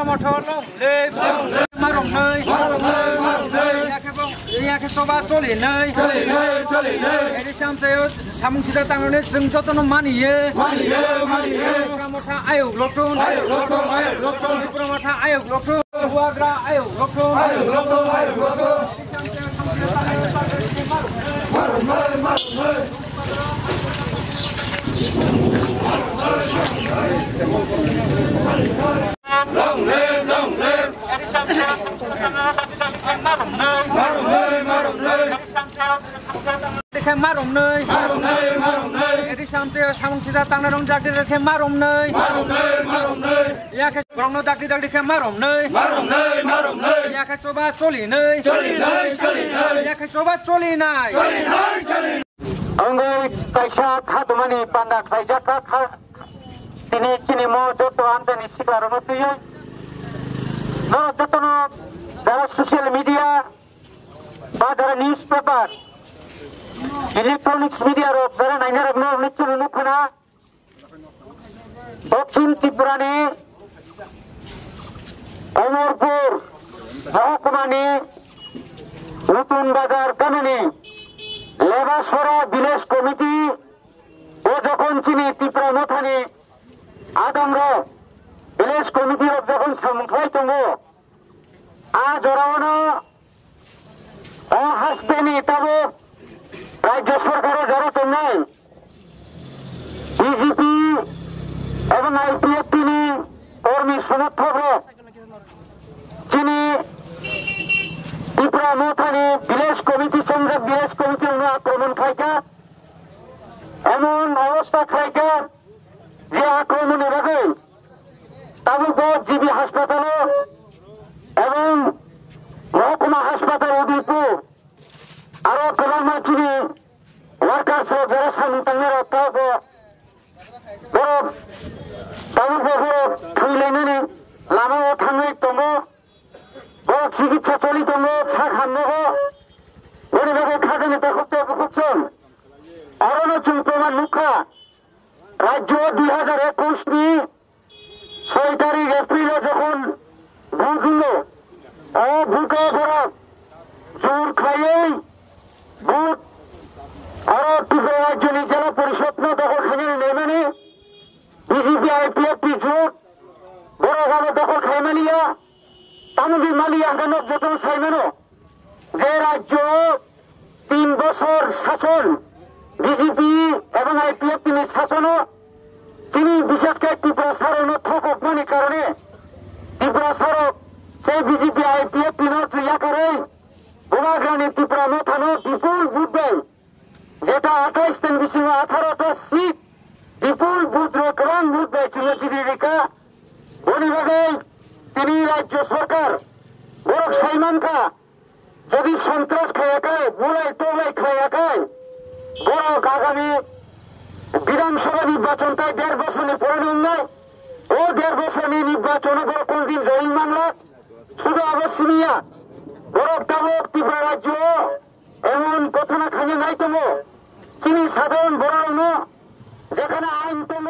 Motolong, Lê, Marong nơi, Yake Soba Toli nơi, Edisham Teo, Samsida Tangone, Sing Jotono Money, Pramota Ayo, Lotron, Pramota Ayo, Lotron, Wagra Ayo, Lotron, Long live, long live. Marong nơi, Edisham Teo, Samsida Tangone, Jackie Marong nơi, Yake Brono Daki Marong nơi, Yake Soba Toli nơi, Yake Soba Toli nai. Anggo kaisa khadumani panda kaisa kha tini chini mo joto amdani siklarono tuyo no jotono dara social media ba dara newspaper electronics media ro dara nainarab no nichunu nukhana Dakshin Tripurani Amorpur Mahkumani Nutun Bazar Kanani Lebasora Village Committee ও যখন চিনি Tripura মথানি আদমরা village কমিটির যখন সামুখাই দङ আজ ওরানো হাসতেনি তাবো রাজ্য সরকারের জড়িত নেই BJP এবং আইপিএফ তিনি কর্মী সমর্থকরা চিনি ত্রিপুরা মথানি ভিলেজ কমিটি সঙ্গে ভিলেজ কমিটি আক্রমণ খাইকা এমন অবস্থা খাইকা যে আক্রমণের আগে তাবুকগঞ্জ জিবি হাসপাতাল এবং মহকুমা হাসপাতাল উদয়পুর আরো গোলাম চিনি ওয়ার্কার্স যারা সামনে তাবো বড় তাবুকগঞ্জ থইলাইনানি লামাও থাङै दङ বড় চিকিৎসা চলি दङ सा खामनोबो ওইভাবে খাজানি দেখতে বুকছেন অরণাচল প্রমাণ মুখা রাজ্য 2021 নি 6 তারিখ এপ্রিলে যখন ভোট হলো ভোটে ভরা জোর খাইয়েই ভোট আরো ত্রিপুরা রাজ্য জেলা পরিষদ দখল খাইয়ে নেমেনি বিজেপি আইপিএফটি জোট বড় গালো দখল খাই মালিয়া তামুদি মালিয়া গানক যতন সাইমেনো যে রাজ্য 3 বছর শাসন বিজেপি এবং আইপিএফ তিনি শাসনও তিনি বিশেষ করে ত্রিপুরা সারণ ঠকক মানে কারণে ত্রিপুরা সারক সেই বিজেপি আইপিএফ তিনি ইয়াকারে বোমাগ্রানি ত্রিপুরা মথানো বিপুল ভোট দেয় যেটা 28 দিন বেশি 18টা সিট বিপুল ভোট রকম ভোট দেয় চিরচিরিকা বনিভাগে তিনি রাজ্য সরকার বড় সাইমানকা যদি সন্ত্রাস খায় বুলাই তোলাই খায় বড় আগামী বিধানসভা নির্বাচন তাই 1.5 বছর পরিণাম নয় ও 1.5 বছর নির্বাচনে বড় কোনদিন জয়ী মামলা শুধু অবশ্যই বড় তাবক ত্রিপুরা রাজ্য এমন কথা না খাইয়ে নাই তম চিনি সাধারণ বড় যেখানে আইন তম